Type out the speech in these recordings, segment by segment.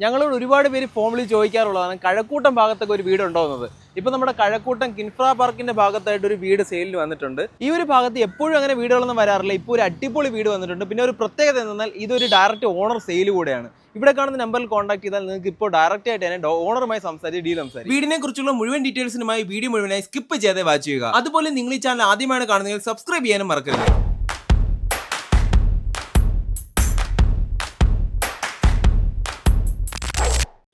ഞങ്ങളോട് ഒരുപാട് പേര് ഫോമിൽ ചോദിക്കാറുള്ളതാണ് കഴക്കൂട്ടം ഭാഗത്തൊക്കെ ഒരു വീട് ഉണ്ടോയെന്നത്. ഇപ്പോൾ നമ്മുടെ കഴക്കൂട്ടം കിൻഫ്ര പാർക്കിന്റെ ഭാഗത്തായിട്ട് ഒരു വീട് സെയിലിന് വന്നിട്ടുണ്ട്. ഈ ഒരു ഭാഗത്ത് എപ്പോഴും അങ്ങനെ വീടുകളൊന്നും വരാറില്ല. ഇപ്പോൾ ഒരു അടിപൊളി വീട് വന്നിട്ടുണ്ട്. പിന്നെ ഒരു പ്രത്യേകത എന്നാൽ ഇതൊരു ഡയറക്റ്റ് ഓണർ സെയിൽ കൂടെയാണ്. ഇവിടെ കാണുന്ന നമ്പറിൽ കോൺടാക്ട് ചെയ്താൽ നിങ്ങൾക്ക് ഇപ്പോൾ ഡയറക്റ്റ് ആയിട്ട് തന്നെ ഓണറുമായി സംസാരിച്ച് ഡീൽ സംസാരിക്കും. വീടിനെ കുറിച്ചുള്ള മുഴുവൻ ഡീറ്റെയിൽസിനുമായി വീഡിയോ മുഴുവനായി സ്കിപ്പ് ചെയ്തേ വാച്ച് ചെയ്യുക. അതുപോലെ നിങ്ങൾ ഈ ചാനൽ ആദ്യമാണ് കാണുന്നതെങ്കിൽ സബ്സ്ക്രൈബ് ചെയ്യാനും മറക്കരുത്.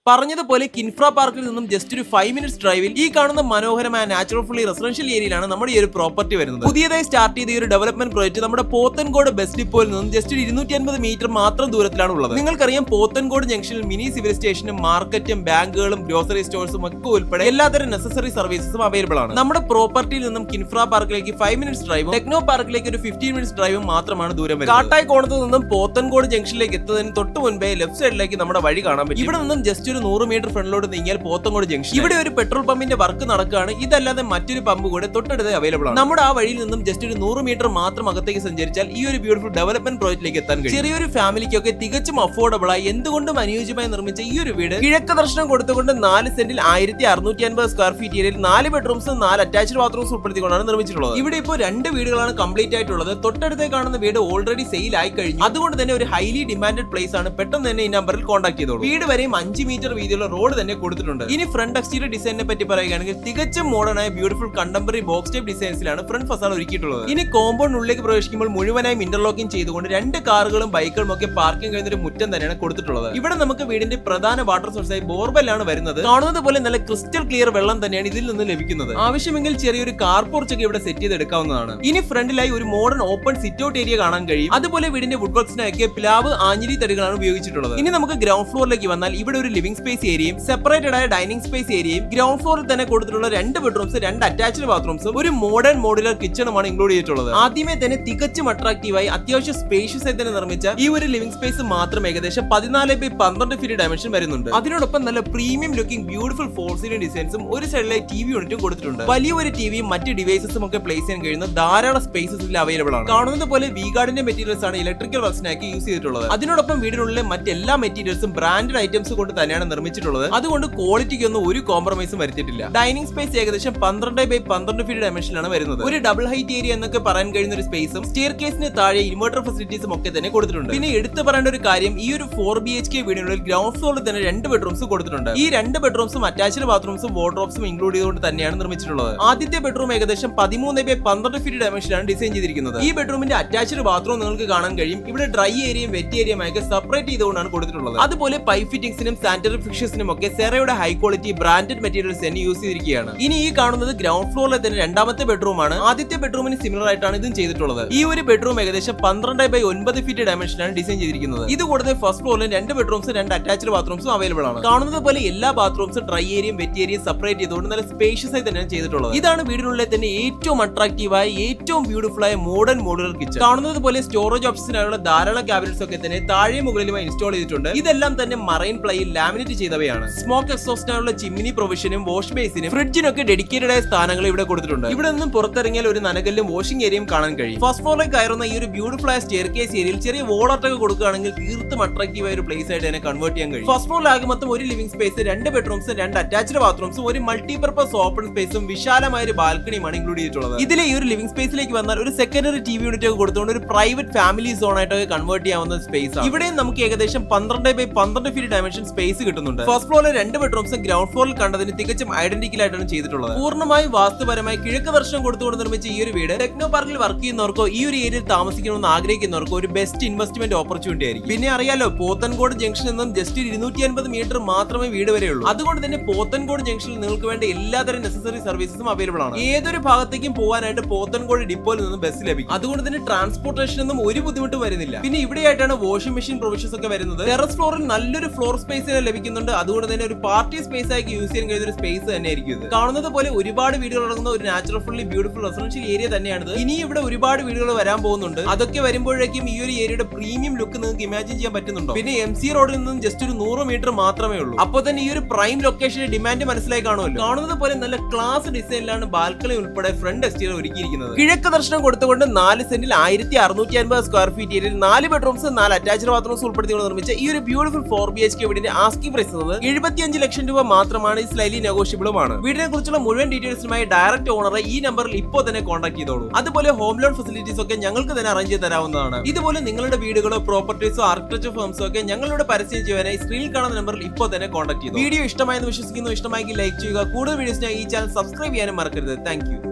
പറഞ്ഞതുപോലെ കിൻഫ്ര പാർക്കിൽ നിന്നും ജസ്റ്റ് ഒരു 5 മിനിറ്റ്സ് ഡ്രൈവിൽ ഈ കാണുന്ന മനോഹരമായ നാച്ചുറൽ ഫുള്ളി റെസിഡൻഷ്യൽ ഏരിയയിലാണ് നമ്മുടെ ഈ ഒരു പ്രോപ്പർട്ടി വരുന്നത്. പുതിയതായി സ്റ്റാർട്ട് ചെയ്ത ഈ ഒരു ഡെവലപ്മെന്റ് പ്രോജക്റ്റ് നമ്മുടെ പോത്തൻകോട് ബസ് ഡിപ്പോയിൽ നിന്നും ജസ്റ്റ് ഒരു 250 മീറ്റർ മാത്രം ദൂരത്തിലാണ് ഉള്ളത്. നിങ്ങൾക്കറിയാം പോത്തൻകോട് ജംഗ്ഷനിൽ മിനി സിവിൽ സ്റ്റേഷനും മാർക്കറ്റും ബാങ്കുകളും ഗ്രോസറി സ്റ്റോഴ്സും ഒക്കെ ഉൾപ്പെടെ എല്ലാത്തരം നെസസറി സർവീസസും അവൈലബിൾ ആണ്. നമ്മുടെ പ്രോപ്പർട്ടിയിൽ നിന്നും കിൻഫ്ര പാർക്കിലേക്ക് 5 മിനിറ്റ്സ് ഡ്രൈവും ടെക്നോ പാർക്കിലേക്ക് ഒരു 15 മിനിറ്റ്സ് ഡ്രൈവും മാത്രമാണ് ദൂരം വരുന്നത്. കാട്ടായി കോണത്ത് നിന്നും പോത്തൻകോട് ജംഗ്ഷനിലേക്ക് എത്തുന്നതിന് തൊട്ട് മുൻപേ ലെഫ്റ്റ് സൈഡിലേക്ക് നമ്മുടെ വഴി കാണാൻ പറ്റും. ഇവിടെ നിന്നും ജസ്റ്റ് 100 മീറ്റർ ഫ്രണ്ടിലോട്ട് നീങ്ങിയാൽ പോത്തൻകോട് ജംഗ്ഷൻ. ഇവിടെ ഒരു പെട്രോൾ പമ്പിന്റെ വർക്ക് നടക്കുകയാണ്. ഇതല്ലാതെ മറ്റൊരു പമ്പ് കൂടെ തൊട്ടടുത്ത് അവൈലബിൾ ആണ്. നമ്മുടെ ആ വഴിയിൽ നിന്നും ജസ്റ്റ് ഒരു 100 മീറ്റർ മാത്രം അകത്തേക്ക് സഞ്ചരിച്ചാൽ ഈ ഒരു ബ്യൂട്ടിഫുൾ ഡെവലപ്മെന്റ് പ്രോജക്റ്റിലേക്ക് എത്താൻ കഴിയും. ചെറിയൊരു ഫാമിലിക്കൊക്കെ തികച്ചും അഫോർഡബിൾ ആയി എന്തുകൊണ്ടും അനുയോജ്യമായി നിർമ്മിച്ച ഈ ഒരു വീട് കിഴക്ക് ദർശനം കൊടുത്തുകൊണ്ട് 4 സെന്റിൽ 1650 സ്ക്വയർ ഫീറ്റ് ഏരിയയിൽ 4 ബെഡ്റൂംസും 4 അറ്റാച്ച്ഡ് ബാത്റൂംസ് ഉൾപ്പെടുത്തിക്കൊണ്ടാണ് നിർമ്മിച്ചിട്ടുള്ളത്. ഇവിടെ ഇപ്പോൾ 2 വീടുകളാണ് കംപ്ലീറ്റ് ആയിട്ടുള്ളത്. തൊട്ടടുത്തേ കാണുന്ന വീട് ഓൾറെഡി സെയിൽ ആയി കഴിഞ്ഞു. അതുകൊണ്ട് തന്നെ ഒരു ഹൈലി ഡിമാൻഡഡ് പ്ലേസ് ആണ്. പെട്ടെന്ന് തന്നെ ഈ നമ്പറിൽ കോൺടാക്ട് ചെയ്തോളൂ. വീട് വരെയും 5 മീറ്റർ വീതിയുള്ള റോഡ് തന്നെ കൊടുത്തിട്ടുണ്ട്. ഇനി ഫ്രണ്ട് എക്സ്റ്റീരിയർ ഡിസൈനിനെ പറ്റി പറയുകയാണെങ്കിൽ തികച്ചും മോഡേൺ ആയ ബ്യൂട്ടിഫുൾ കണ്ടംപററി ബോക്സ് ടൈപ്പ് ഡിസൈൻസിലാണ് ഫ്രണ്ട് ഫസാഡ് ഒരുക്കിയിട്ടുള്ളത്. ഇനി കോമ്പൗണ്ടിനുള്ളിലേക്ക് പ്രവേശിക്കുമ്പോൾ മുഴുവനായും ഇന്റർലോക്കിംഗ് ചെയ്തുകൊണ്ട് 2 കാറുകളും ബൈക്കുകളും ഒക്കെ പാർക്കിംഗ് കഴിയുന്ന ഒരു മുറ്റം തന്നെയാണ് കൊടുത്തിട്ടുള്ളത്. ഇവിടെ നമുക്ക് വീടിന്റെ പ്രധാന വാട്ടർ സോഴ്സായി ബോർവെല്ലാണ് വരുന്നത്. കാണുന്നത് പോലെ നല്ല ക്രിസ്റ്റൽ ക്ലിയർ വെള്ളം തന്നെയാണ് ഇതിൽ നിന്ന് ലഭിക്കുന്നത്. ആവശ്യമെങ്കിൽ ചെറിയൊരു കാർ പോർച്ച് ഒക്കെ ഇവിടെ സെറ്റ് ചെയ്തെടുക്കാവുന്നതാണ്. ഇനി ഫ്രണ്ടിലായി ഒരു modern open sit out area കാണാൻ കഴിയും. അതുപോലെ വീടിന്റെ വുഡ് വർക്സിനൊക്കെ പ്ലാവ് ആഞ്ഞിലി തടികളാണ് ഉപയോഗിച്ചിട്ടുള്ളത്. ഇനി നമുക്ക് ഗ്രൗണ്ട് ഫ്ലോറിലേക്ക് വന്നാൽ ഇവിടെ ഒരു ലിവിംഗ് സ്പേസ് ഏരിയയും സെപ്പറേറ്റഡ് ആയ ഡൈനിങ് സ്പേസ് ഏരിയയും ഗ്രൗണ്ട് ഫ്ലോറിൽ തന്നെ കൊടുത്തിട്ടുള്ള 2 ബെഡ്റൂംസ് 2 അറ്റാച്ച്ഡ് ബാത്റൂംസും ഒരു മോഡേൺ മോഡുലർ കിച്ചണുമാണ് ഇൻക്ലൂഡ് ചെയ്തിട്ടുള്ളത്. ആദ്യമേ തന്നെ തികച്ചും അട്രാക്റ്റീവായി അത്യാവശ്യം സ്പേഷ്യസ് ആയി തന്നെ നിർമ്മിച്ച ഈ ഒരു ലിവിംഗ് സ്പേസ് മാത്രം ഏകദേശം 14x12 ഫീറ്റ് ഡയമെൻഷൻ വരുന്നുണ്ട്. അതിനോടൊപ്പം നല്ല premium looking beautiful for ceiling ഡിസൈൻസും ഒരു സൈഡിലായി ടിവി യൂണിറ്റും കൊടുത്തിട്ടുണ്ട്. വലിയ ഒരു ടിവിയും മറ്റ് ഡിവൈസസും ഒക്കെ പ്ലേസ് ചെയ്യാൻ കഴിയുന്ന ധാരാളം സ്പേസസ് ഇതിൽ അവൈലബിൾ ആണ്. കാണുന്നത് പോലെ വി ഗാർഡിന്റെ മെറ്റീരിയൽസ് ആണ് ഇലക്ട്രിക്കൽ വർക്സിനാക്കി യൂസ് ചെയ്തിട്ടുള്ളത്. അതിനോടൊപ്പം വീടിനുള്ളിലെ മറ്റെല്ലാ മെറ്റീരിയൽസും ബ്രാൻഡഡ് ഐറ്റംസ് കൊണ്ട് തന്നെയാണ് നിർമ്മിച്ചിട്ടുള്ളത്. അതുകൊണ്ട് ക്വാളിറ്റിക്കൊന്നും ഒരു കോംപ്രമൈസും വരുത്തിയിട്ടില്ല. ഡൈനിങ് സ്പേസ് ഏകദേശം 12x12 ഫീറ്റ് ഡയമെൻഷനിലാണ് വരുന്നത്. ഒരു ഡബിൾ ഹൈറ്റ് ഏരിയ എന്നൊക്കെ പറയാൻ കഴിയുന്ന ഒരു സ്പേസും സ്റ്റെയർ കേസിന് താഴെ ഇൻവെർട്ടർ ഫെസിലിറ്റീസും ഒക്കെ തന്നെ കൊടുത്തിട്ടുണ്ട്. പിന്നെ എടുത്തു പറയേണ്ട ഒരു കാര്യം ഈ ഒരു 4 BHK വീടിനുള്ളിൽ ഗ്രൗണ്ട് ഫ്ലോറിൽ തന്നെ 2 ബെഡ്റൂംസ് കൊടുത്തിട്ടുണ്ട്. ഈ 2 ബെഡ്റൂംസും അറ്റാച്ച്ഡ് ബാത്റൂംസും വാർഡ്രോബ്സും ഇൻക്ലൂഡ് ചെയ്തുകൊണ്ട് തന്നെയാണ് നിർമ്മിച്ചിട്ടുള്ളത്. ആദ്യത്തെ ബെഡ്റൂം ഏകദേശം 13x12 ഫീറ്റ് ഡയമെൻഷനിലാണ് ഡിസൈൻ ചെയ്തിരിക്കുന്നത്. ഈ ബെഡ്റൂമിന്റെ അറ്റാച്ച്ഡ് ബാത്റൂം നിങ്ങൾക്ക് കാണാൻ കഴിയും. ഇവിടെ ഡ്രൈ ഏരിയയും വെറ്റ് ഏരിയയുമായി സെപ്പറേറ്റ് ചെയ്തുകൊണ്ടാണ് കൊടുത്തിട്ടുള്ളത്. അതുപോലെ പൈപ്പ് ഫിറ്റിംഗ്സിനും സാനിറ്ററി ഫിക്സേഴ്സിനും ഒക്കെ സെറയുടെ ഹൈ ക്വാളിറ്റി ബ്രാൻഡഡ് മെറ്റീരിയൽസ് തന്നെ യൂസ് ചെയ്തിരിക്കുകയാണ്. ഇനി ഈ കാണുന്നത് ഗ്രൗണ്ട് ഫ്ലോറിലെ തന്നെ 2ാമത്തെ ബെഡ്റൂം ആണ്. ആദ്യത്തെ ബെഡ്റൂമിന് സിമിലർ ആയിട്ടാണ് ഇതും ചെയ്തിട്ടുള്ളത്. ഈ ഒരു ബെഡ്റൂം ഏകദേശം 12x9 ഫീറ്റ് ഡയമെൻഷനിലാണ് ഡിസൈൻ ചെയ്തിരിക്കുന്നത്. ഇത് കൂടാതെ ഫസ്റ്റ് ഫ്ലോറിൽ 2 ബെഡ്റൂംസും 2 അറ്റാച്ച്ഡ് ബാത്റൂംസും അവൈലബിൾ ആണ്. കാണുന്നത് പോലെ എല്ലാ ബാത്റൂംസും ഡ്രൈ ഏരിയയും വെറ്റ് ഏരിയയും സെപ്പറേറ്റ് ചെയ്തുകൊണ്ട് നല്ല സ്പേഷ്യസ് ആയി തന്നെയാണ് ചെയ്തിട്ടുള്ളത്. ഇതാണ് വീടിനുള്ളിൽ തന്നെ ഏറ്റവും അട്രാക്റ്റീവായ ഏറ്റവും ബ്യൂട്ടിഫുൾ ആയ മോഡേൺ മോഡുലർ കിച്ചൺ. കാണുന്നത് പോലെ സ്റ്റോറേജ് ഓപ്ഷൻസിനായുള്ള ധാരാളം ക്യാബിനറ്റ്സ് ഒക്കെ തന്നെ താഴെ മുകളിലുമായി ഇൻസ്റ്റാൾ ചെയ്തിട്ടുണ്ട്. ഇതെല്ലാം തന്നെ മറൈൻ പ്ലൈയിൽ ലാമിനേറ്റ് ചെയ്തവയാണ്. സ്മോക്ക് എക്സോസ്റ്റിനുള്ള ചിമ്മിനി പ്രൊവിഷനും വാഷ് ബേസിനും ഫ്രിഡ്ജിനൊക്കെ ഡെഡിക്കേറ്റഡ് ആയ സ്ഥാനങ്ങൾ ഇവിടെ കൊടുത്തിട്ടുണ്ട്. ഇവിടെ നിന്നും പുറത്തിറങ്ങിയാൽ ഒരു നനകല്ലും വാഷിംഗ് ഏരിയയും കാണാൻ കഴിയും. ഫസ്റ്റ് ഫ്ലോറിലേക്ക് കയറുന്ന ഈ ഒരു ബ്യൂട്ടിഫുൾ ആയ സ്റ്റെയർ കേസ് ഏരിയയിൽ ചെറിയ വോളാർട്ടൊക്കെ കൊടുക്കുകയാണെങ്കിൽ തീർത്തും അട്രാക്റ്റീവ് ആയ ഒരു പ്ലേസ് ആയിട്ട് തന്നെ കൺവേർട്ട് ചെയ്യാൻ കഴിയും. ഫസ്റ്റ് ഫ്ലോറിലാകെ മൊത്തം ഒരു ലിവിംഗ് സ്പേസ് 2 ബെഡ്റൂംസും 2 അറ്റാച്ച്ഡ് ബാത്റൂംസും ഒരു മൾട്ടിപർപ്പസ് ഓപ്പൺ സ്പേസും വിശാലമായ ഒരു ബാൽക്കണിയുമാണ് ഇൻക്ലൂഡ് ചെയ്തിട്ടുള്ളത്. ഇതിലെ ഈ ഒരു ലിവിംഗ് സ്പേസിലേക്ക് വന്നാൽ ഒരു സെക്കൻഡറി ടിവി യൂണിറ്റ് ഒക്കെ കൊടുത്തുകൊണ്ട് ഒരു പ്രൈവറ്റ് ഫാമിലി സോൺ ആയിട്ടൊക്കെ കൺവേർട്ട് ചെയ്യാവുന്ന സ്പേസ് ആണ്. ഇവിടെയും നമുക്ക് ഏകദേശം 12x12 ഫീറ്റ് ഡയമെൻഷൻ സ്പേസ് കിട്ടുന്നുണ്ട്. ഫസ്റ്റ് ഫ്ലോറിലെ 2 ബെഡ്റൂംസും ഗ്രൗണ്ട് ഫ്ലോറിൽ കണ്ടതിന് തികച്ചും ഐഡന്റിക്കൽ ആയിട്ടാണ് ചെയ്തിട്ടുള്ളത്. പൂർണ്ണമായും വാസ്തുപരമായി കിഴക്ക് ദർശനം കൊടുത്തുകൊണ്ട് നിർമ്മിച്ച ഈ ഒരു വീട് ടെക്നോ പാർക്കിൽ വർക്ക് ചെയ്യുന്നവർക്കോ ഈ ഒരു ഏരിയയിൽ താമസിക്കണമെന്ന് ആഗ്രഹിക്കുന്നവർക്കോ ഒരു ബെസ്റ്റ് ഇൻവെസ്റ്റ്മെന്റ് ഓപ്പർച്യൂണിറ്റി ആയിരിക്കും. പിന്നെ അറിയാലോ പോത്തൻകോട് ജംഗ്ഷനിൽ നിന്നും ജസ്റ്റ് 250 മീറ്റർ മാത്രമേ വീട് വരെയുള്ളൂ. അതുകൊണ്ട് തന്നെ പോത്തൻകോട് ജംഗ്ഷനിൽ നിങ്ങൾക്ക് വേണ്ട എല്ലാതരം നെസസറി സർവീസസും അവൈലബിൾ ആണ്. ഏതൊരു ഭാഗത്തേക്കും പോകാനായിട്ട് പോത്തൻകോട് ഡിപ്പോയിൽ നിന്ന് ബസ് ലഭിക്കും. അതുകൊണ്ട് തന്നെ ട്രാൻസ്പോർട്ടേഷനൊന്നും ഒരു ബുദ്ധിമുട്ടും വരുന്നില്ല. പിന്നെ ഇവിടെയായിട്ടാണ് വാഷിംഗ് മെഷീൻ പ്രൊവിഷൻസ് ഒക്കെ വരുന്നത്. ടെറസ് ഫ്ലോറിൽ നല്ലൊരു ഫ്ലോർ സ്പേസ് ലഭിക്കുന്നുണ്ട്. അതുകൊണ്ട് തന്നെ ഒരു പാർട്ടി സ്പേസ് ആയി യൂസ് ചെയ്യാൻ കഴിയുന്ന ഒരു സ്പേസ് തന്നെ ആയിരിക്കും ഇത്. കാണുന്നത് പോലെ ഒരുപാട് വീടുകൾ അടങ്ങുന്ന ഒരു natural fully beautiful residential area തന്നെയാണ്. ഇനി ഇവിടെ ഒരുപാട് വീടുകൾ വരാൻ പോകുന്നുണ്ട്. അതൊക്കെ വരുമ്പോഴേക്കും ഈ ഒരു ഏരിയയുടെ പ്രീമിയം ലുക്ക് നിങ്ങൾക്ക് ഇമാജിൻ ചെയ്യാൻ പറ്റുന്നുണ്ടോ? പിന്നെ MC റോഡിൽ നിന്നും ജസ്റ്റ് ഒരു 100 മീറ്റർ മാത്രമേ ഉള്ളൂ. അപ്പോൾ തന്നെ ഈ ഒരു പ്രൈം ലൊക്കേഷന്റെ ഡിമാൻഡ് മനസ്സിലായി കാണുമല്ലോ. കാണുന്നത് പോലെ നല്ല ക്ലാസ് ഡിസൈനിലാണ് ബാൽക്കണി ഉൾപ്പെടെ ഫ്രണ്ട് എക്സ്റ്റീരിയർ ഒരുക്കിയിരിക്കുന്നത്. കിഴക്ക് ദർശനം കൊടുത്തുകൊണ്ട് 4 സെന്റിൽ 1650 സ്ക്വയർ ഫീറ്റ് ഏരിയയിൽ 4 ബെഡ്റൂംസ് 4 അറ്റാച്ച്ഡ് ബാത്റൂംസ് ഉൾപ്പെടുത്തിക്കൊണ്ട് നിർമ്മിച്ച ഈ ഒരു ബ്യൂട്ടിഫുൾ 4 BHK വീടിന്റെ ആസ്കിംഗ് ആസ്കിംഗ് പ്രൈസ് 75 ലക്ഷം രൂപ മാത്രമാണ്. സ്ലൈലി നെഗോഷ്യബിളുമാണ്. വീടിനെ കുറിച്ചുള്ള മുഴുവൻ ഡീറ്റെയിൽസുമായി ഡയറക്റ്റ് ഓണറെ ഈ നമ്പറിൽ ഇപ്പോൾ തന്നെ കോൺടാക്ട് ചെയ്തോളൂ. അതുപോലെ ഹോം ലോൺ ഫെസിലിറ്റീസ് ഒക്കെ ഞങ്ങൾക്ക് തന്നെ അറേഞ്ച് ചെയ്ത് തരാവുന്നതാണ്. ഇതുപോലെ നിങ്ങളുടെ വീടുകളോ പ്രോപ്പർട്ടീസോ ആർക്കിടെക്ചർ ഫേംസോ ഒക്കെ ഞങ്ങളുടെ പരസ്യം ചെയ്യാനായി സ്ക്രീനിൽ കാണുന്ന നമ്പറിൽ ഇപ്പോൾ തന്നെ കോൺടാക്ട് ചെയ്തു. വീഡിയോ ഇഷ്ടമായെന്ന് വിശ്വസിക്കുന്നു. ഇഷ്ടമായെങ്കിൽ ലൈക്ക് ചെയ്യുക. കൂടുതൽ വീഡിയോസിനായി ഈ ചാനൽ സബ്സ്ക്രൈബ് ചെയ്യാനും മറക്കരുത്. Thank you.